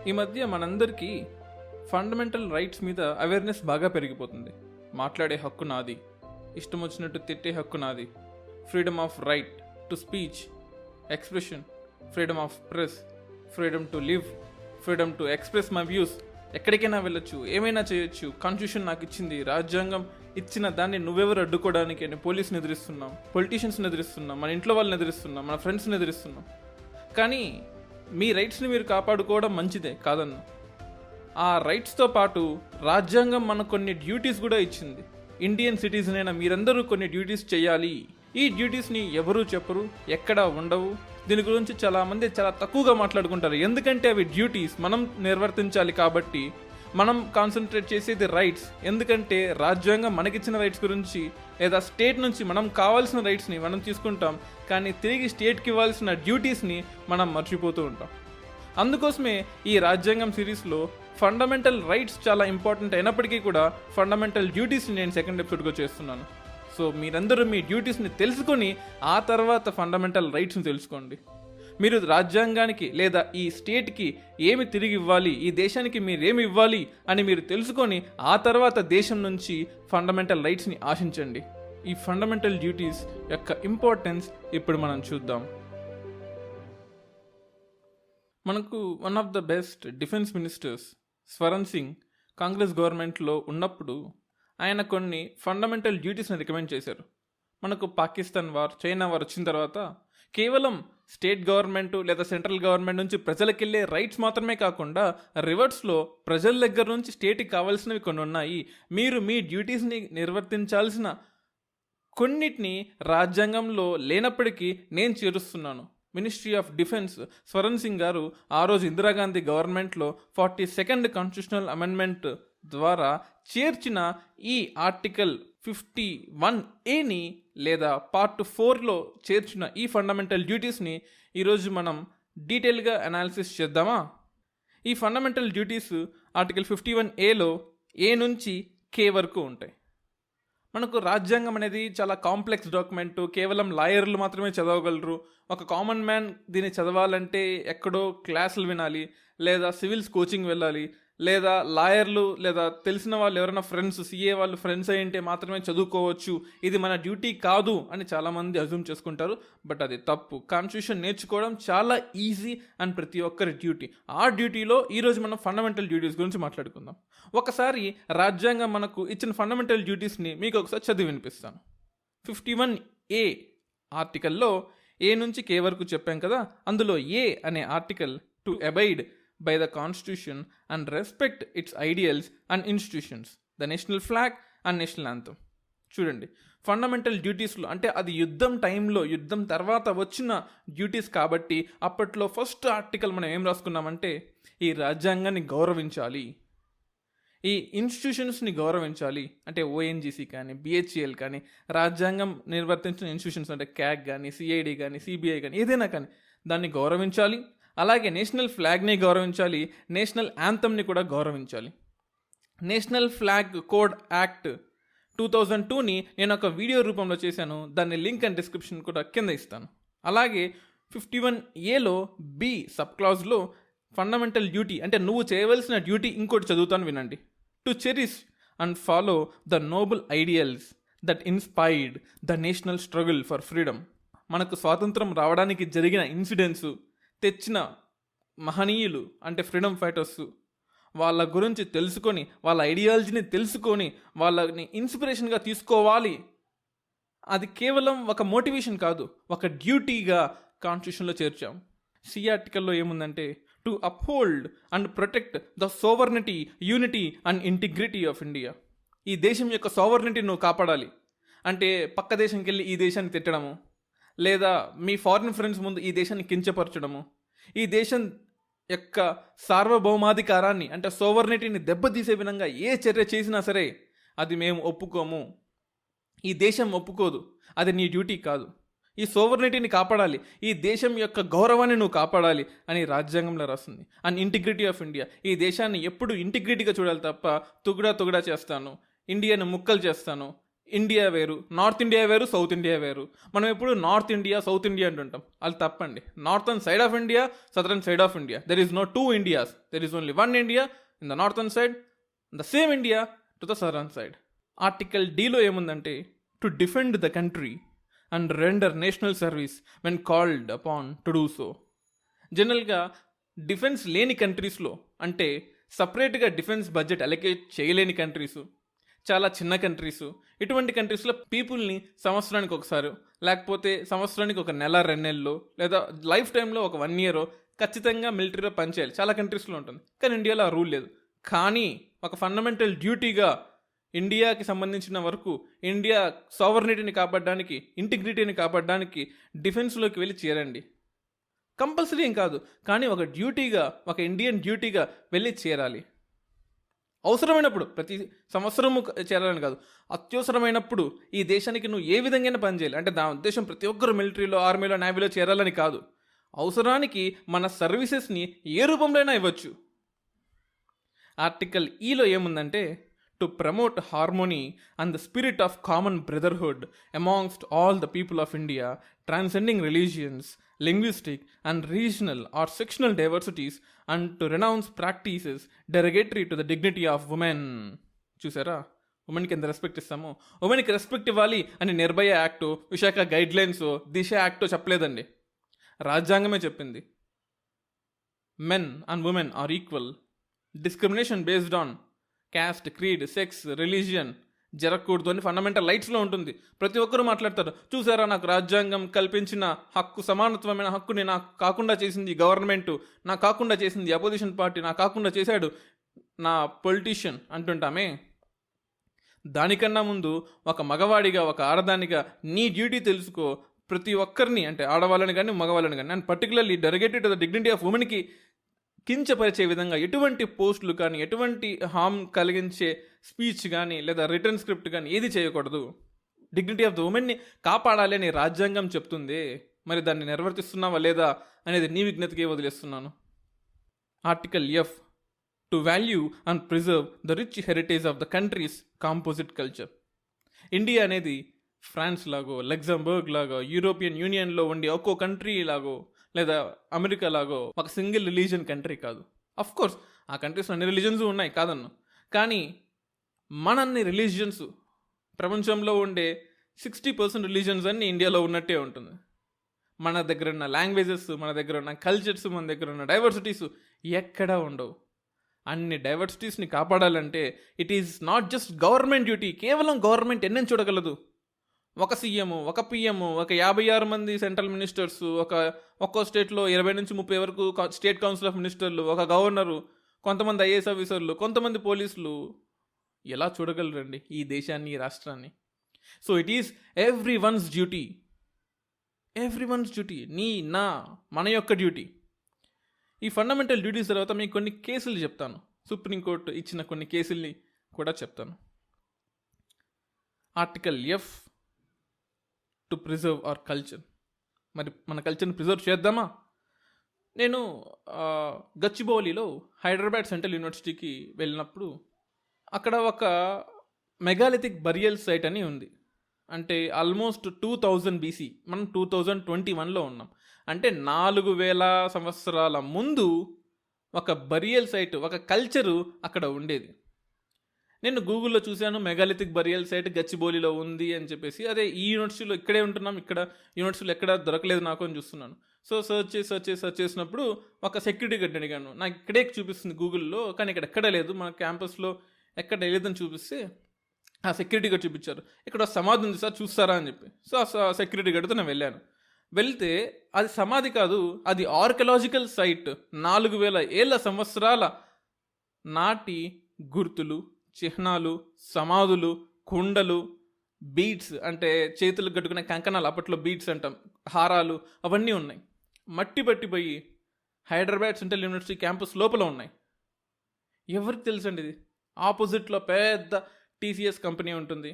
ఈ మధ్య మనందరికీ ఫండమెంటల్ రైట్స్ మీద అవేర్నెస్ బాగా పెరిగిపోతుంది. మాట్లాడే హక్కు నాది, ఇష్టం వచ్చినట్టు తిట్టే హక్కు నాది, freedom of right to speech, expression, freedom of press, freedom to live, freedom to express my views. ఎక్కడికైనా వెళ్ళొచ్చు, ఏమైనా చేయొచ్చు, కాన్స్టిట్యూషన్ నాకు ఇచ్చింది, రాజ్యాంగం ఇచ్చిన దాన్ని నువ్వెవరు అడ్డుకోవడానికి అని పోలీసుని ఎదిరిస్తున్నాం, పొలిటీషియన్స్ని ఎదిరిస్తున్నాం, మన ఇంట్లో వాళ్ళని ఎదిరిస్తున్నాం, మన ఫ్రెండ్స్ని ఎదిరిస్తున్నాం. కానీ మీ రైట్స్ని మీరు కాపాడుకోవడం మంచిదే కాదన్న. ఆ రైట్స్తో పాటు రాజ్యాంగం మనకు కొన్ని డ్యూటీస్ కూడా ఇచ్చింది. ఇండియన్ సిటిజన్ అయిన మీరందరూ కొన్ని డ్యూటీస్ చేయాలి. ఈ డ్యూటీస్ని ఎవరూ చెప్పరు, ఎక్కడా ఉండవు. దీని గురించి చాలామంది చాలా తక్కువగా మాట్లాడుకుంటారు. ఎందుకంటే అవి డ్యూటీస్, మనం నిర్వర్తించాలి కాబట్టి. మనం కాన్సన్ట్రేట్ చేసేది రైట్స్. ఎందుకంటే రాజ్యాంగం మనకిచ్చిన రైట్స్ గురించి లేదా స్టేట్ నుంచి మనం కావాల్సిన రైట్స్ని మనం తీసుకుంటాం, కానీ తిరిగి స్టేట్కి ఇవ్వాల్సిన డ్యూటీస్ని మనం మర్చిపోతూ ఉంటాం. అందుకోసమే ఈ రాజ్యాంగం సిరీస్లో ఫండమెంటల్ రైట్స్ చాలా ఇంపార్టెంట్ అయినప్పటికీ కూడా ఫండమెంటల్ డ్యూటీస్ని నేను సెకండ్ ఎపిసోడ్గా చేస్తున్నాను. సో మీరందరూ మీ డ్యూటీస్ని తెలుసుకొని ఆ తర్వాత ఫండమెంటల్ రైట్స్ని తెలుసుకోండి. మీరు రాజ్యాంగానికి లేదా ఈ స్టేట్కి ఏమి తిరిగి ఇవ్వాలి, ఈ దేశానికి మీరేమి ఇవ్వాలి అని మీరు తెలుసుకొని ఆ తర్వాత దేశం నుంచి ఫండమెంటల్ రైట్స్ని ఆశించండి. ఈ ఫండమెంటల్ డ్యూటీస్ యొక్క ఇంపార్టెన్స్ ఇప్పుడు మనం చూద్దాం. మనకు one of the best defence ministers Swaran Singh Congress గవర్నమెంట్లో ఉన్నప్పుడు ఆయన కొన్ని ఫండమెంటల్ డ్యూటీస్ని రికమెండ్ చేశారు. మనకు పాకిస్తాన్ వార్, చైనా వార్ వచ్చిన తర్వాత కేవలం స్టేట్ గవర్నమెంట్ లేదా సెంట్రల్ గవర్నమెంట్ నుంచి ప్రజలకు వెళ్ళే రైట్స్ మాత్రమే కాకుండా రివర్స్లో ప్రజల దగ్గర నుంచి స్టేట్కి కావాల్సినవి కొన్ని ఉన్నాయి. మీరు మీ డ్యూటీస్ని నిర్వర్తించాల్సిన కొన్నిటిని రాజ్యాంగంలో లేనప్పటికీ నేను చేరుస్తున్నాను. Ministry of defence Swaran Singh గారు ఆ రోజు ఇందిరాగాంధీ గవర్నమెంట్లో 42nd కాన్స్టిట్యూషనల్ అమెండ్మెంట్ ద్వారా చేర్చిన ఈ ఆర్టికల్ 51A లేదా పార్ట్ 4లో చేర్చిన ఈ ఫండమెంటల్ డ్యూటీస్ని ఈరోజు మనం డీటెయిల్గా అనాలిసిస్ చేద్దామా? ఈ ఫండమెంటల్ డ్యూటీస్ ఆర్టికల్ 51Aలో A నుంచి K వరకు ఉంటాయి. మనకు రాజ్యాంగం అనేది చాలా కాంప్లెక్స్ డాక్యుమెంట్, కేవలం లాయర్లు మాత్రమే చదవగలరు. ఒక కామన్ మ్యాన్ దీన్ని చదవాలంటే ఎక్కడో క్లాసులు వినాలి, లేదా సివిల్స్ కోచింగ్ వెళ్ళాలి, లేదా లాయర్లు లేదా తెలిసిన వాళ్ళు ఎవరైనా ఫ్రెండ్స్, సిఏ వాళ్ళు ఫ్రెండ్స్ అయ్యింటే మాత్రమే చదువుకోవచ్చు. ఇది మన డ్యూటీ కాదు అని చాలామంది అజ్యూమ్ చేసుకుంటారు. బట్ అది తప్పు. కాన్స్టిట్యూషన్ నేర్చుకోవడం చాలా ఈజీ అండ్ ప్రతి ఒక్కరి డ్యూటీ. ఆ డ్యూటీలో ఈరోజు మనం ఫండమెంటల్ డ్యూటీస్ గురించి మాట్లాడుకుందాం. ఒకసారి రాజ్యాంగం మనకు ఇచ్చిన ఫండమెంటల్ డ్యూటీస్ని మీకు ఒకసారి చదివి వినిపిస్తాను. 51A ఆర్టికల్లో A నుంచి K వరకు చెప్పాం కదా. అందులో A అనే article to abide by the constitution and respect its ideals and institutions, the national flag and national anthem. చూడండి, ఫండమెంటల్ డ్యూటీస్లో అంటే అది యుద్ధం టైంలో, యుద్ధం తర్వాత వచ్చిన డ్యూటీస్ కాబట్టి అప్పట్లో ఫస్ట్ ఆర్టికల్ మనం ఏం రాసుకున్నామంటే ఈ రాజ్యాంగాన్ని గౌరవించాలి, ఈ ఇన్స్టిట్యూషన్స్ని గౌరవించాలి. అంటే ONGC కానీ BHEL కానీ రాజ్యాంగం నిర్వర్తించిన ఇన్స్టిట్యూషన్స్ అంటే CAG కానీ CID కానీ CBI కానీ ఏదైనా కానీ దాన్ని గౌరవించాలి. అలాగే నేషనల్ ఫ్లాగ్ని గౌరవించాలి, నేషనల్ యాంథమ్ని కూడా గౌరవించాలి. నేషనల్ ఫ్లాగ్ కోడ్ యాక్ట్ 2002ని నేను ఒక వీడియో రూపంలో చేశాను. దాన్ని లింక్ అండ్ డిస్క్రిప్షన్ కూడా కింద ఇస్తాను. అలాగే 51Aలో B సబ్ క్లాజ్లో ఫండమెంటల్ డ్యూటీ అంటే నువ్వు చేయవలసిన డ్యూటీ ఇంకోటి చదువుతాను వినండి. To cherish and follow the Nobel ideals that inspired the national struggle for freedom. మనకు స్వాతంత్రం రావడానికి జరిగిన ఇన్సిడెంట్స్, తెచ్చిన మహనీయులు అంటే ఫ్రీడమ్ ఫైటర్స్, వాళ్ళ గురించి తెలుసుకొని, వాళ్ళ ఐడియాలజీని తెలుసుకొని వాళ్ళని ఇన్స్పిరేషన్గా తీసుకోవాలి. అది కేవలం ఒక మోటివేషన్ కాదు, ఒక డ్యూటీగా కాన్స్టిట్యూషన్లో చేర్చాం. C ఆర్టికల్లో ఏముందంటే to uphold and protect the sovereignty, unity and integrity of India. ఈ దేశం యొక్క సోవర్నిటీ నువ్వు కాపాడాలి. అంటే పక్క దేశంకి వెళ్ళి ఈ దేశాన్ని తిట్టడము, లేదా మీ ఫారిన్ ఫ్రెండ్స్ ముందు ఈ దేశాన్ని కించపరచడము, ఈ దేశం యొక్క సార్వభౌమాధికారాన్ని అంటే సోవర్నిటీని దెబ్బతీసే విధంగా ఏ చర్య చేసినా సరే అది మేము ఒప్పుకోము, ఈ దేశం ఒప్పుకోదు, అది నీ డ్యూటీ కాదు. ఈ సోవర్నిటీని కాపాడాలి, ఈ దేశం యొక్క గౌరవాన్ని నువ్వు కాపాడాలి అని రాజ్యాంగంలో రాస్తుంది. అండ్ ఇంటిగ్రిటీ ఆఫ్ ఇండియా, ఈ దేశాన్ని ఎప్పుడు ఇంటిగ్రిటీగా చూడాలి తప్ప తుగుడా చేస్తాను, ఇండియాను ముక్కలు చేస్తాను, ఇండియా వేరు, నార్త్ ఇండియా వేరు, సౌత్ ఇండియా వేరు. మనం ఎప్పుడు నార్త్ ఇండియా, సౌత్ ఇండియా అంటుంటాం. అది తప్పండి. Northern side of India, southern side of India. There is no two Indias. There is only one India in the northern side, the same India to the southern side. Article డీలో ఏముందంటే, to defend the country and render national service when called upon to do so. జనరల్గా defence లేని కంట్రీస్లో, అంటే సపరేట్గా defence budget allocate చేయలేని countries, చాలా చిన్న కంట్రీసు, ఇటువంటి కంట్రీస్లో పీపుల్ని సంవత్సరానికి ఒకసారి, లేకపోతే సంవత్సరానికి ఒక నెల 2 నెలలు, లేదా లైఫ్ టైంలో ఒక 1 ఇయర్ ఖచ్చితంగా మిలిటరీలో పనిచేయాలి. చాలా కంట్రీస్లో ఉంటుంది, కానీ ఇండియాలో ఆ రూల్ లేదు. కానీ ఒక ఫండమెంటల్ డ్యూటీగా ఇండియాకి సంబంధించిన వరకు, ఇండియా సావర్నిటీని కాపాడడానికి, ఇంటిగ్రిటీని కాపాడడానికి డిఫెన్స్లోకి వెళ్ళి చేరండి. కంపల్సరీ ఏం కాదు, కానీ ఒక డ్యూటీగా, ఒక ఇండియన్ డ్యూటీగా వెళ్ళి చేరాలి. అవసరమైనప్పుడు ప్రతి సంవత్సరము చేరాలని కాదు, అత్యవసరమైనప్పుడు ఈ దేశానికి నువ్వు ఏ విధంగా పనిచేయాలి అంటే, దాని ఉద్దేశం ప్రతి ఒక్కరు మిలిటరీలో, ఆర్మీలో, నేవీలో చేరాలని కాదు. అవసరానికి మన సర్వీసెస్ని ఏ రూపంలో అయినా ఇవ్వచ్చు. ఆర్టికల్ ఈలో ఏముందంటే, to promote harmony and the spirit of common brotherhood amongst all the people of India, transcending religions, linguistic and regional or sectional diversities, and to renounce practices derogatory to the dignity of women. చూసారా, ఉమెన్కి ఎంత respect ఇస్తామో, ఉమెన్కి respect ఇవ్వాలి అని Nirbhaya act, Visakha guidelines, Disha act చెప్పలేదండి. రాజ్యాంగమే చెప్పింది. Men and women are equal. Discrimination based on caste, creed, sex, religion జరగకూడదు అని ఫండమెంటల్ రైట్స్లో ఉంటుంది. ప్రతి ఒక్కరూ మాట్లాడతారు, చూసారా నాకు రాజ్యాంగం కల్పించిన హక్కు, సమానత్వమైన హక్కుని నాకు కాకుండా చేసింది గవర్నమెంట్, నాకు కాకుండా చేసింది అపోజిషన్ పార్టీ, నాకు కాకుండా చేశాడు నా పొలిటీషియన్ అంటుంటామే. దానికన్నా ముందు ఒక మగవాడిగా, ఒక ఆడదానిగా నీ డ్యూటీ తెలుసుకో. ప్రతి ఒక్కరిని, అంటే ఆడవాళ్ళని కానీ మగవాళ్ళని కానీ, and particularly derogated to the dignity of ఉమెన్కి కించపరిచే విధంగా ఎటువంటి పోస్టులు కానీ, ఎటువంటి హామ్ కలిగించే స్పీచ్ కానీ, లేదా రిటర్న్ స్క్రిప్ట్ కానీ ఏది చేయకూడదు. డిగ్నిటీ ఆఫ్ ద ఉమెన్ని కాపాడాలి అని రాజ్యాంగం చెప్తుంది. మరి దాన్ని నిర్వర్తిస్తున్నావా లేదా అనేది నీ విజ్ఞతకే వదిలేస్తున్నాను. Article F, to value and preserve the rich heritage of the countries composite culture. India అనేది ఫ్రాన్స్ లాగో, లగ్జంబర్గ్ లాగో, యూరోపియన్ యూనియన్లో ఉండే ఒక్కో కంట్రీ లాగో, లేదా అమెరికా లాగో ఒక సింగిల్ రిలీజియన్ కంట్రీ కాదు. అఫ్ కోర్స్ ఆ కంట్రీస్లో అన్ని రిలీజియన్స్ ఉన్నాయి కాదన్ను, కానీ మనన్ని రిలీజియన్స్, ప్రపంచంలో ఉండే 60% రిలీజియన్స్ అన్ని ఇండియాలో ఉన్నట్టే ఉంటుంది. మన దగ్గర ఉన్న లాంగ్వేజెస్, మన దగ్గర ఉన్న కల్చర్స్, మన దగ్గర ఉన్న డైవర్సిటీస్ ఎక్కడా ఉండవు. అన్ని డైవర్సిటీస్ని కాపాడాలంటే it is not just government duty. కేవలం గవర్నమెంట్ ఎన్నెన్ని చూడగలదు. ఒక సీఎం, ఒక పిఎం, ఒక 56 మంది సెంట్రల్ మినిస్టర్స్, ఒక్కో స్టేట్లో 20 నుంచి 30 వరకు స్టేట్ కౌన్సిల్ ఆఫ్ మినిస్టర్లు, ఒక గవర్నరు, కొంతమంది ఐఏఎస్ ఆఫీసర్లు, కొంతమంది పోలీసులు ఎలా చూడగలరండి ఈ దేశాన్ని, ఈ రాష్ట్రాన్ని? So it is every once duty, నీ, నా, మన యొక్క డ్యూటీ. ఈ ఫండమెంటల్ డ్యూటీస్ తర్వాత మీకు కొన్ని కేసులు చెప్తాను. సుప్రీంకోర్టు ఇచ్చిన కొన్ని కేసుల్ని కూడా చెప్తాను. Article F, to preserve our culture. మరి మన కల్చర్ని ప్రిజర్వ్ చేద్దామా? నేను గచ్చిబౌలిలో హైదరాబాద్ సెంట్రల్ యూనివర్సిటీకి వెళ్ళినప్పుడు అక్కడ ఒక మెగాలిథిక్ బరియల్ సైట్ అని ఉంది. అంటే ఆల్మోస్ట్ 2000 BC, మనం 2021లో ఉన్నాం. అంటే 4000 సంవత్సరాల ముందు ఒక బరియల్ సైట్, ఒక కల్చరు అక్కడ ఉండేది. నేను గూగుల్లో చూశాను, మెగాలిథిక్ బరియల్ సైట్ గచ్చిబౌలిలో ఉంది అని చెప్పేసి. అదే ఈ యూనివర్సిటీలో ఇక్కడే ఉంటున్నాం, ఇక్కడ యూనివర్సిటీలో ఎక్కడ దొరకలేదు నాకు అని చూస్తున్నాను. సో సర్చ్ చేసినప్పుడు ఒక సెక్యూరిటీ గార్డ్ అడిగాను, నాకు ఇక్కడే చూపిస్తుంది గూగుల్లో, కానీ ఇక్కడ ఎక్కడా లేదు, మన క్యాంపస్లో ఎక్కడ లేదని చూపిస్తే ఆ సెక్యూరిటీ గార్డ్ చూపించారు. ఇక్కడ సమాధి ఉంది సార్, చూస్తారా అని చెప్పి. సో ఆ సెక్యూరిటీ గార్డ్తో నేను వెళ్తే అది సమాధి కాదు, అది ఆర్కియలాజికల్ సైట్. 4000 ఏళ్ల సంవత్సరాల నాటి గుర్తులు, చిహ్నాలు, సమాధులు, కుండలు, బీడ్స్, అంటే చేతులకు కట్టుకునే కంకణాలు, అప్పట్లో బీడ్స్ అంటాం, హారాలు, అవన్నీ ఉన్నాయి. మట్టి పట్టిపోయి హైదరాబాద్ సెంట్రల్ యూనివర్సిటీ క్యాంపస్ లోపల ఉన్నాయి. ఎవరికి తెలుసండి ఇది? ఆపోజిట్లో పెద్ద TCS కంపెనీ ఉంటుంది,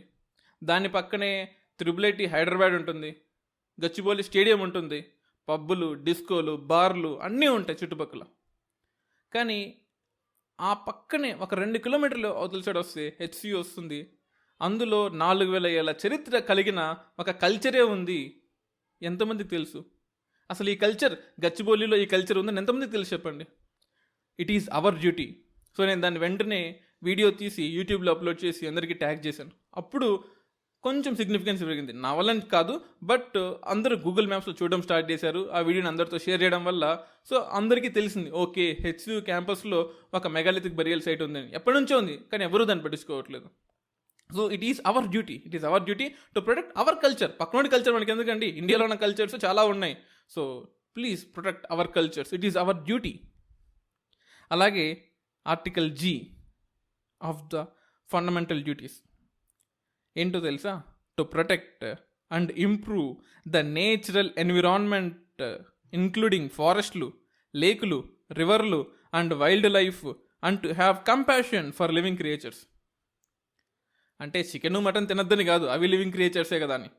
దాని పక్కనే త్రిబుల్ హైదరాబాద్ ఉంటుంది, గచ్చిబౌలి స్టేడియం ఉంటుంది, పబ్బులు, డిస్కోలు, బార్లు అన్నీ ఉంటాయి చుట్టుపక్కల. కానీ ఆ పక్కనే ఒక 2 కిలోమీటర్లు అవతల సైడ్ వస్తే HCU వస్తుంది. అందులో 4000 ఏళ్ల చరిత్ర కలిగిన ఒక కల్చరే ఉంది. ఎంతమందికి తెలుసు? అసలు ఈ కల్చర్, గచ్చిబౌలిలో ఈ కల్చర్ ఉందని ఎంతమందికి తెలుసు చెప్పండి? It is our duty. So నేను దాన్ని వెంటనే వీడియో తీసి యూట్యూబ్లో అప్లోడ్ చేసి అందరికీ ట్యాగ్ చేశాను. అప్పుడు కొంచెం సిగ్నిఫికెన్స్ పెరిగింది. నా వల్ల కాదు, బట్ అందరూ గూగుల్ మ్యాప్స్లో చూడడం స్టార్ట్ చేశారు. ఆ వీడియోని అందరితో షేర్ చేయడం వల్ల సో అందరికీ తెలిసింది, ఓకే హెచ్యు క్యాంపస్లో ఒక మెగాలిథిక్ బరియల్ సైట్ ఉందని. ఎప్పటి నుంచో ఉంది, కానీ ఎవరూ దాన్ని పట్టించుకోవట్లేదు. So it is our duty to protect our culture. పక్కనోడి కల్చర్ మనకి ఎందుకండి? ఇండియాలో ఉన్న కల్చర్స్ చాలా ఉన్నాయి. So please protect our cultures. It is our duty. అలాగే article G of the fundamental duties ఏంటో తెలుసా? To protect and improve the natural environment including ఫారెస్ట్లు, లేకులు, రివర్లు and wildlife and to have compassion for living creatures. అంటే chicken mutton తినద్దని కాదు, అవి లివింగ్ క్రియేచర్సే కదా అని.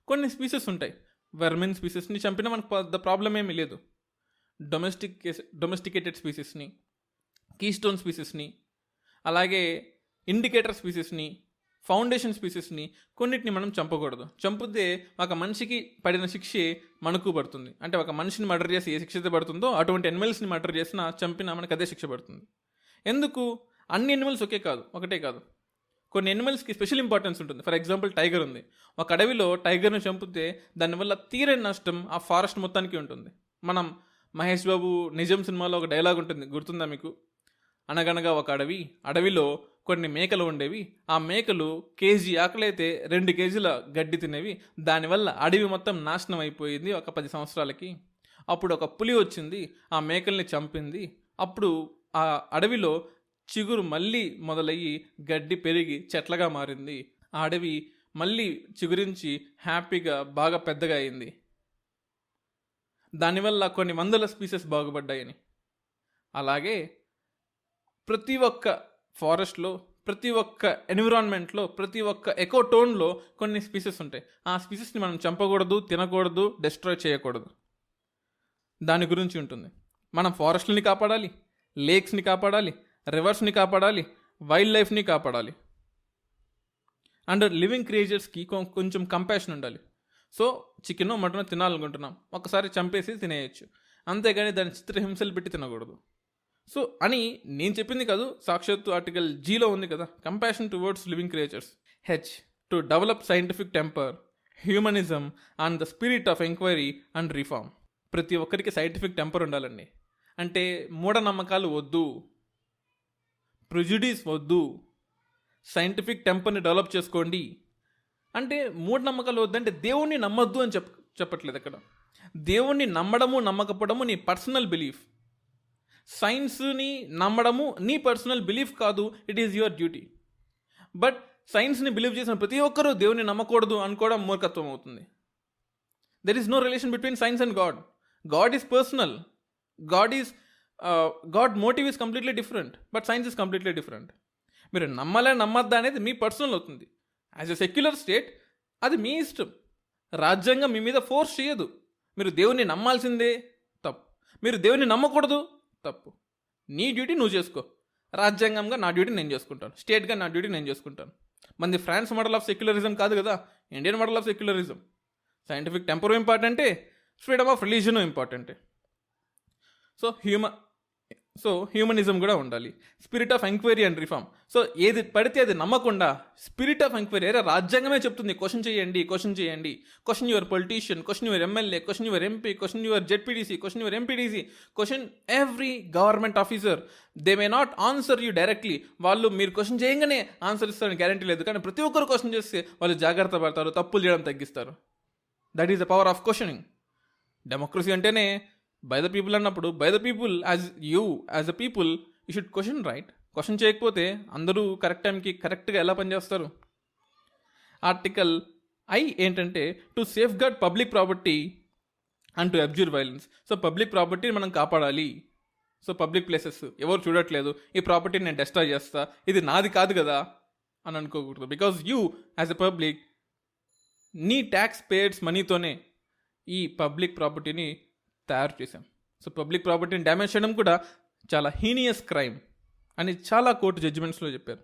కొన్ని స్పీసెస్ ఉంటాయి, వెర్మిన్ స్పీసెస్ని చంపినా మనకు పెద్ద ప్రాబ్లం ఏమీ లేదు. డొమెస్టికేటెడ్ స్పీసెస్ని, కీస్టోన్ స్పీసెస్ని, అలాగే ఇండికేటర్ స్పీసెస్ని, ఫౌండేషన్ స్పీసెస్ని, కొన్నిటిని మనం చంపకూడదు. చంపితే ఒక మనిషికి పడిన శిక్షే మనకు పడుతుంది. అంటే ఒక మనిషిని మర్డర్ చేసి ఏ శిక్ష అయితే పడుతుందో అటువంటి ఎనిమల్స్ని మర్డర్ చేసినా చంపినా మనకు అదే శిక్ష పడుతుంది. ఎందుకు? అన్ని ఎనిమల్స్ ఒకటే కాదు. కొన్ని ఎనిమల్స్కి స్పెషల్ ఇంపార్టెన్స్ ఉంటుంది. ఫర్ ఎగ్జాంపుల్ టైగర్ ఉంది. ఒక అడవిలో టైగర్ని చంపితే దానివల్ల తీరని నష్టం ఆ ఫారెస్ట్ మొత్తానికి ఉంటుంది. మనం మహేష్ బాబు నిజం సినిమాలో ఒక డైలాగ్ ఉంటుంది, గుర్తుందా మీకు? అనగనగా ఒక అడవిలో కొన్ని మేకలు ఉండేవి. ఆ మేకలు కేజీ ఆకలైతే 2 కేజీల గడ్డి తినేవి. దానివల్ల అడవి మొత్తం నాశనం అయిపోయింది ఒక 10 సంవత్సరాలకి. అప్పుడు ఒక పులి వచ్చింది, ఆ మేకల్ని చంపింది. అప్పుడు ఆ అడవిలో చిగురు మళ్ళీ మొదలయ్యి గడ్డి పెరిగి చెట్లగా మారింది. ఆ అడవి మళ్ళీ చిగురించి హ్యాపీగా బాగా పెద్దగా అయింది. దానివల్ల కొన్ని వందల స్పీసెస్ బాగుపడ్డాయని. అలాగే ప్రతి ఒక్క ఫారెస్ట్లో, ప్రతి ఒక్క ఎన్విరాన్మెంట్లో, ప్రతి ఒక్క ఎకోటోన్లో కొన్ని స్పీసెస్ ఉంటాయి. ఆ స్పీసెస్ని మనం చంపకూడదు, తినకూడదు, డిస్ట్రాయ్ చేయకూడదు. దాని గురించి ఉంటుంది. మనం ఫారెస్ట్ని కాపాడాలి, లేక్స్ని కాపాడాలి, రివర్స్ని కాపాడాలి, వైల్డ్ లైఫ్ని కాపాడాలి. అండ్ లివింగ్ క్రియేచర్స్కి కొంచెం కంపాషన్ ఉండాలి. సో చికెన్ మటన్ తినాలనుకుంటున్నాం, ఒకసారి చంపేసి తినేయచ్చు, అంతేగాని దాన్ని చిత్రహింసలు పెట్టి తినకూడదు. సో అని నేను చెప్పింది కాదు, సాక్షాత్తు ఆర్టికల్ Gలో ఉంది కదా, compassion towards living creatures. H to develop scientific temper, humanism and the spirit of enquiry and reform. ప్రతి ఒక్కరికి సైంటిఫిక్ టెంపర్ ఉండాలండి. అంటే మూఢనమ్మకాలు వద్దు, ప్రిజుడీస్ వద్దు, సైంటిఫిక్ టెంపర్ని డెవలప్ చేసుకోండి. అంటే మూఢనమ్మకాలు వద్దంటే దేవుణ్ణి నమ్మొద్దు అని చెప్పట్లేదు అక్కడ. దేవుణ్ణి నమ్మడము నమ్మకపోవడము నీ పర్సనల్ బిలీఫ్. సైన్స్ని నమ్మడము నీ పర్సనల్ బిలీఫ్ కాదు, it is your duty. But సైన్స్ని బిలీవ్ చేసిన ప్రతి ఒక్కరూ దేవుని నమ్మకూడదు అనుకోవడం మూర్ఖత్వం అవుతుంది. There is no relation between science and God. God is personal. God motive is completely different, but science is completely different. మీరు నమ్మలే నమ్మద్దా అనేది మీ పర్సనల్ అవుతుంది. యాజ్ ఎ సెక్యులర్ స్టేట్ అది మీ ఇష్టం. రాజ్యాంగం మీ మీద ఫోర్స్ చేయదు. మీరు దేవుని నమ్మాల్సిందే, తప్పు. మీరు దేవుని నమ్మకూడదు, తప్పు. నీ డ్యూటీ నువ్వు చేసుకో. రాజ్యాంగంగా నా డ్యూటీ నేను చేసుకుంటాను, స్టేట్గా నా డ్యూటీ నేను చేసుకుంటాను. మనది ఫ్రాన్స్ మోడల్ ఆఫ్ సెక్యులరిజం కాదు కదా, Indian model of secularism. Scientific temper ఇంపార్టెంటే, ఫ్రీడమ్ ఆఫ్ రిలీజన్ ఇంపార్టెంటే. సో హ్యూమనిజం కూడా ఉండాలి. Spirit of enquiry and reform. So ఏది పడితే అది నమ్మకుండా స్పిరిట్ ఆఫ్ ఎంక్వైరీ, అరే రాజ్యాంగమే చెప్తుంది క్వశ్చన్ చేయండి. Question your politician, question your MLA, question your MP, question your ZPTC, question your MPTC, question every government officer. They may not answer you directly. వాళ్ళు మీరు question చేయగానే ఆన్సర్ ఇస్తారని guarantee లేదు, కానీ ప్రతి ఒక్కరు క్వశ్చన్ చేస్తే వాళ్ళు జాగ్రత్త పడతారు, తప్పులు చేయడం తగ్గిస్తారు. That is the power of questioning. Democracy అంటేనే బై ద పీపుల్ అన్నప్పుడు, by the people as a people you should question, right? Question చేయకపోతే అందరూ కరెక్ట్ టైంకి కరెక్ట్గా ఎలా పనిచేస్తారు? ఆర్టికల్ I ఏంటంటే to safeguard public property and to abjure violence. So public ప్రాపర్టీని మనం కాపాడాలి. సో పబ్లిక్ ప్లేసెస్ ఎవరు చూడట్లేదు, ఈ ప్రాపర్టీని నేను డెస్ట్రాయ్ చేస్తా, ఇది నాది కాదు కదా అని అనుకోకూడదు. Because you as a public నీ ట్యాక్స్ పేయర్స్ మనీతోనే ఈ పబ్లిక్ ప్రాపర్టీని తయారు చేశాం. సో పబ్లిక్ ప్రాపర్టీని డ్యామేజ్ చేయడం కూడా చాలా హీనియస్ క్రైమ్ అని చాలా కోర్టు జడ్జిమెంట్స్లో చెప్పారు.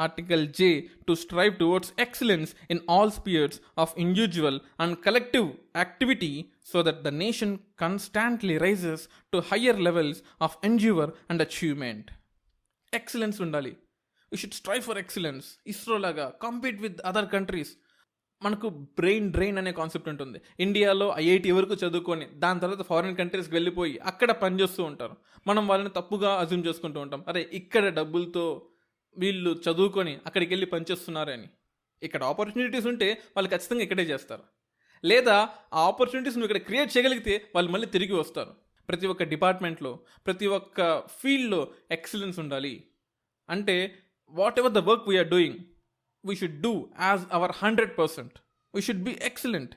Article J, to strive towards excellence in all spheres of individual and collective activity so that the nation constantly rises to higher levels of endeavor and achievement. Excellence ఉండాలి. We should strive for excellence. ISRO లాగా compete with other countries. మనకు brain drain అనే concept ఉంటుంది. ఇండియాలో IIT వరకు చదువుకొని దాని తర్వాత ఫారిన్ కంట్రీస్కి వెళ్ళిపోయి అక్కడ పనిచేస్తూ ఉంటారు. మనం వాళ్ళని తప్పుగా అజ్యూమ్ చేసుకుంటూ ఉంటాం, అరే ఇక్కడ డబ్బులతో వీళ్ళు చదువుకొని అక్కడికి వెళ్ళి పనిచేస్తున్నారని. ఇక్కడ ఆపర్చునిటీస్ ఉంటే వాళ్ళు ఖచ్చితంగా ఇక్కడే చేస్తారు, లేదా ఆ ఆపర్చునిటీస్ నువ్వు ఇక్కడ క్రియేట్ చేయగలిగితే వాళ్ళు మళ్ళీ తిరిగి వస్తారు. ప్రతి ఒక్క డిపార్ట్మెంట్లో, ప్రతి ఒక్క ఫీల్డ్లో ఎక్సలెన్స్ ఉండాలి. అంటే whatever the work we are doing, we should do as our 100%. We should be excellent.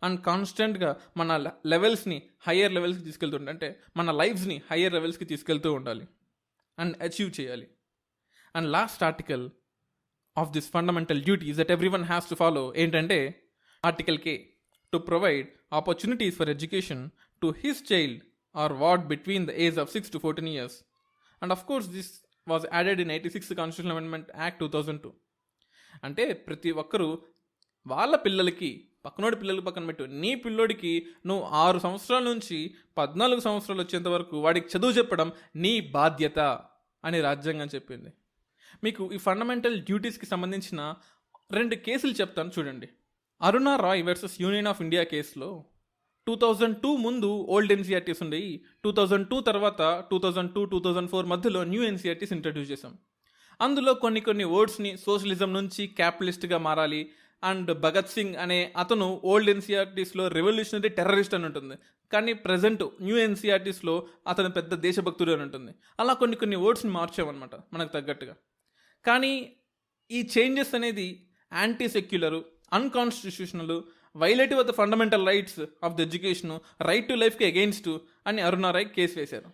And కాన్స్టెంట్గా మన లెవెల్స్ని హయ్యర్ లెవెల్స్కి తీసుకెళ్తుంటే, అంటే మన లైఫ్స్ని హయ్యర్ లెవెల్స్కి తీసుకెళ్తూ ఉండాలి అండ్ అచీవ్ చేయాలి. And last article of this fundamental duties that everyone has to follow ఏంటంటే article K, to provide opportunities for education to his child or ward between the age of 6 to 14 years. And of course this was added in 86th Constitutional Amendment Act 2002. అంటే ప్రతి ఒక్కరూ వాళ్ళ పిల్లలకి, పక్కనోడి పిల్లలకి పక్కన పెట్టు, నీ పిల్లోడికి నువ్వు 6 సంవత్సరాల నుంచి 14 సంవత్సరాలు వచ్చేంత వరకు వాడికి చదువు చెప్పడం నీ బాధ్యత అని రాజ్యాంగం చెప్పింది. మీకు ఈ ఫండమెంటల్ డ్యూటీస్కి సంబంధించిన 2 కేసులు చెప్తాను చూడండి. Aruna Roy versus union of India కేసులో 2002 ముందు ఓల్డ్ ఎన్సీఆర్టీస్ ఉండేవి, 2002 తర్వాత 2002-2004 మధ్యలో న్యూ ఎన్సీఆర్టీస్ ఇంట్రడ్యూస్ చేశాం. అందులో కొన్ని వర్డ్స్ని సోషలిజం నుంచి క్యాపిటలిస్ట్గా మారాలి, అండ్ భగత్ సింగ్ అనే అతను ఓల్డ్ ఎన్సీఆర్టీస్లో రెవల్యూషనరీ టెర్రరిస్ట్ అని ఉంటుంది, కానీ ప్రజెంట్ న్యూ ఎన్సీఆర్టీస్లో అతను పెద్ద దేశభక్తుడు అని ఉంటుంది. అలా కొన్ని వర్డ్స్ని మార్చామన్నమాట మనకు తగ్గట్టుగా. కానీ ఈ చేంజెస్ అనేది anti secular, unconstitutional, violative of the fundamental rights of the education, right to లైఫ్కి అగెయిన్స్ట్ అని అరుణా రాయ్ కేసు వేశారు.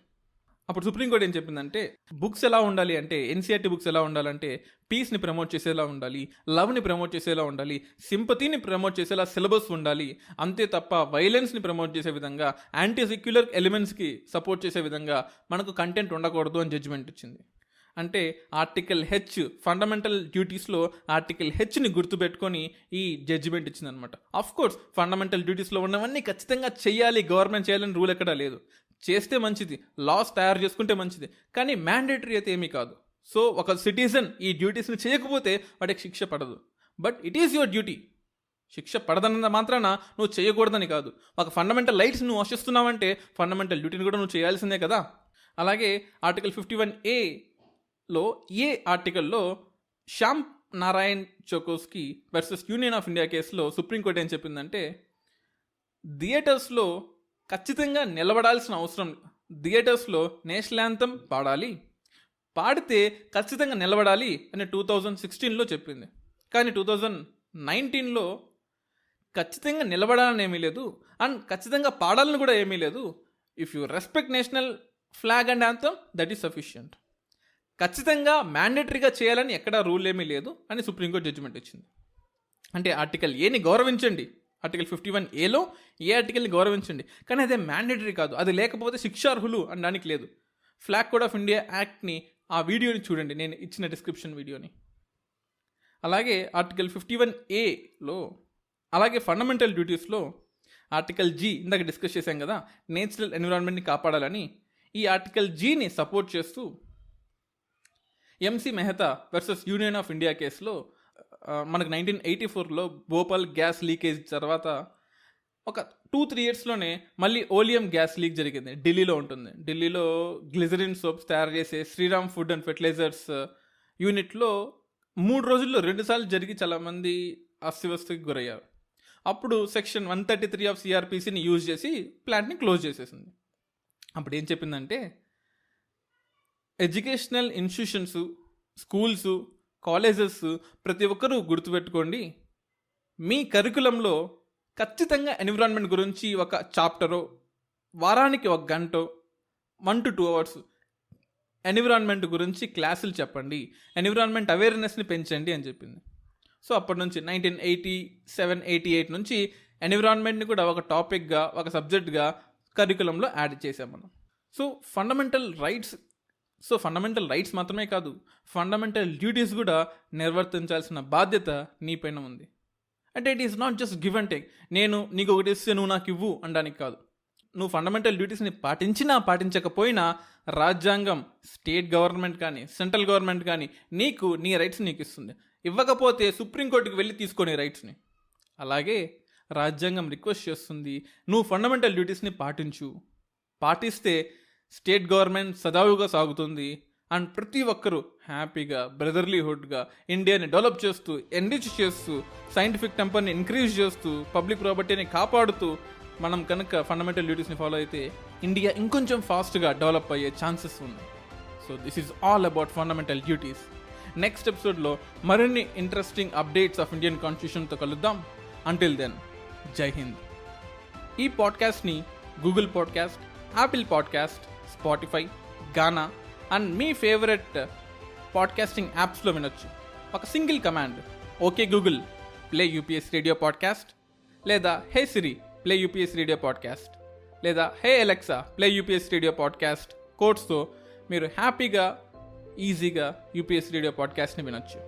అప్పుడు సుప్రీంకోర్టు ఏం చెప్పిందంటే, బుక్స్ ఎలా ఉండాలి అంటే, ఎన్సీఆర్టీ బుక్స్ ఎలా ఉండాలంటే పీస్ని ప్రమోట్ చేసేలా ఉండాలి, లవ్ని ప్రమోట్ చేసేలా ఉండాలి, సింపతిని ప్రమోట్ చేసేలా సిలబస్ ఉండాలి, అంతే తప్ప వైలెన్స్ని ప్రమోట్ చేసే విధంగా, యాంటీ సెక్యులర్ ఎలిమెంట్స్కి సపోర్ట్ చేసే విధంగా మనకు కంటెంట్ ఉండకూడదు అని జడ్జిమెంట్ ఇచ్చింది. అంటే ఆర్టికల్ H ఫండమెంటల్ డ్యూటీస్లో ఆర్టికల్ Hని గుర్తుపెట్టుకొని ఈ జడ్జిమెంట్ ఇచ్చిందనమాట. ఆఫ్ కోర్స్ ఫండమెంటల్ డ్యూటీస్లో ఉన్నవన్నీ ఖచ్చితంగా చేయాలి, గవర్నమెంట్ చేయాలని రూల్ ఎక్కడా లేదు. చేస్తే మంచిది, లాస్ తయారు చేసుకుంటే మంచిది, కానీ మ్యాండేటరీ అయితే ఏమీ కాదు. సో ఒక సిటిజన్ ఈ డ్యూటీస్ని చేయకపోతే వాడికి శిక్ష పడదు, but it is your duty. శిక్ష పడదన్న మాత్రాన నువ్వు చేయకూడదని కాదు. ఒక ఫండమెంటల్ రైట్స్ నువ్వు ఆశిస్తున్నావంటే ఫండమెంటల్ డ్యూటీని కూడా నువ్వు చేయాల్సిందే కదా. అలాగే ఆర్టికల్ 51A ఏ ఆర్టికల్లో Shyam Narayan Chouksey versus union of India కేసులో సుప్రీంకోర్టు ఏం చెప్పిందంటే, థియేటర్స్లో ఖచ్చితంగా నిలబడాల్సిన అవసరం, థియేటర్స్లో నేషనల్ యాంథమ్ పాడాలి, పాడితే ఖచ్చితంగా నిలబడాలి అని 2016లో చెప్పింది. కానీ 2019లో ఖచ్చితంగా నిలబడాలని ఏమీ లేదు, అండ్ ఖచ్చితంగా పాడాలని కూడా ఏమీ లేదు. If you respect national flag and anthem that is sufficient. ఖచ్చితంగా మ్యాండేటరీగా చేయాలని ఎక్కడా రూల్ ఏమీ లేదు అని సుప్రీంకోర్టు జడ్జిమెంట్ ఇచ్చింది. అంటే ఆర్టికల్ ఏని గౌరవించండి, ఆర్టికల్ 51Aలో ఏ ఆర్టికల్ని గౌరవించండి, కానీ అదే మ్యాండేటరీ కాదు. అది లేకపోతే శిక్షార్హులు అనడానికి లేదు. ఫ్లాగ్ కోడ్ ఆఫ్ ఇండియా యాక్ట్ని, ఆ వీడియోని చూడండి, నేను ఇచ్చిన డిస్క్రిప్షన్ వీడియోని. అలాగే ఆర్టికల్ 51Aలో, అలాగే ఫండమెంటల్ డ్యూటీస్లో ఆర్టికల్ G ఇందాక డిస్కస్ చేశాం కదా, నేచురల్ ఎన్విరాన్మెంట్ని కాపాడాలని. ఈ ఆర్టికల్ Gని సపోర్ట్ చేస్తూ MC Mehta versus union of India కేసులో మనకు 1984లో భోపాల్ గ్యాస్ లీకేజ్ తర్వాత ఒక 2-3 ఇయర్స్లోనే మళ్ళీ ఓలియం గ్యాస్ లీక్ జరిగింది. ఢిల్లీలో ఉంటుంది. ఢిల్లీలో గ్లిజరిన్ సోప్స్ తయారు చేసే శ్రీరామ్ ఫుడ్ అండ్ ఫెర్టిలైజర్స్ యూనిట్లో 3 రోజుల్లో 2 సార్లు జరిగి చాలామంది అస్వస్థకి గురయ్యారు. అప్పుడు సెక్షన్ 133 ఆఫ్ CRPCని యూజ్ చేసి ప్లాంట్ని క్లోజ్ చేసేసింది. అప్పుడు ఏం చెప్పిందంటే, ఎడ్యుకేషనల్ ఇన్స్టిట్యూషన్స్, స్కూల్స్, కాలేజెస్ ప్రతి ఒక్కరూ గుర్తుపెట్టుకోండి, మీ కరికులంలో ఖచ్చితంగా ఎన్విరాన్మెంట్ గురించి ఒక చాప్టరో, వారానికి 1 గంటో 1 to 2 hours ఎన్విరాన్మెంట్ గురించి క్లాసులు చెప్పండి, ఎన్విరాన్మెంట్ అవేర్నెస్ని పెంచండి అని చెప్పింది. సో అప్పటి నుంచి 1987-88 నుంచి ఎన్విరాన్మెంట్ని కూడా ఒక టాపిక్గా, ఒక సబ్జెక్ట్గా కరికులంలో యాడ్ చేసాం మనం. So fundamental rights so fundamental rights మాత్రమే కాదు, ఫండమెంటల్ డ్యూటీస్ కూడా నిర్వర్తించాల్సిన బాధ్యత నీపైన ఉంది. అంటే it is not just give and take. నేను నీకు ఒకటి ఇస్తే నువ్వు నాకు ఇవ్వు అనడానికి కాదు. నువ్వు ఫండమెంటల్ డ్యూటీస్ని పాటించినా పాటించకపోయినా రాజ్యాంగం, స్టేట్ గవర్నమెంట్ కానీ సెంట్రల్ గవర్నమెంట్ కానీ నీకు నీ రైట్స్ నీకు ఇస్తుంది. ఇవ్వకపోతే సుప్రీంకోర్టుకి వెళ్ళి తీసుకొని రైట్స్ని. అలాగే రాజ్యాంగం రిక్వెస్ట్ చేస్తుంది, నువ్వు ఫండమెంటల్ డ్యూటీస్ని పాటించు. పాటిస్తే స్టేట్ గవర్నమెంట్ సజావుగా సాగుతుంది అండ్ ప్రతి ఒక్కరూ హ్యాపీగా బ్రదర్లీహుడ్గా ఇండియాని డెవలప్ చేస్తూ, ఎన్రిచ్ చేస్తూ, సైంటిఫిక్ టెంపర్ని ఇంక్రీజ్ చేస్తూ, పబ్లిక్ ప్రాపర్టీని కాపాడుతూ మనం కనుక ఫండమెంటల్ డ్యూటీస్ని ఫాలో అయితే ఇండియా ఇంకొంచెం ఫాస్ట్గా డెవలప్ అయ్యే ఛాన్సెస్ ఉంది. So this is all about fundamental duties. Next ఎపిసోడ్లో మరిన్ని ఇంట్రెస్టింగ్ అప్డేట్స్ ఆఫ్ ఇండియన్ కాన్స్టిట్యూషన్తో కలుద్దాం. Until then, jai Hind. ఈ పాడ్కాస్ట్ని Google podcast, Apple podcast, Spotify, Gaana and మీ ఫేవరెట్ పాడ్కాస్టింగ్ యాప్స్లో వినొచ్చు. ఒక single command, okay Google play UPS radio podcast, లేదా హే సిరి ప్లే యూపీఎస్ రేడియో పాడ్కాస్ట్, లేదా hey Alexa play UPS radio podcast కోడ్స్తో మీరు హ్యాపీగా, ఈజీగా యూపీఎస్ రేడియో పాడ్కాస్ట్ని వినొచ్చు.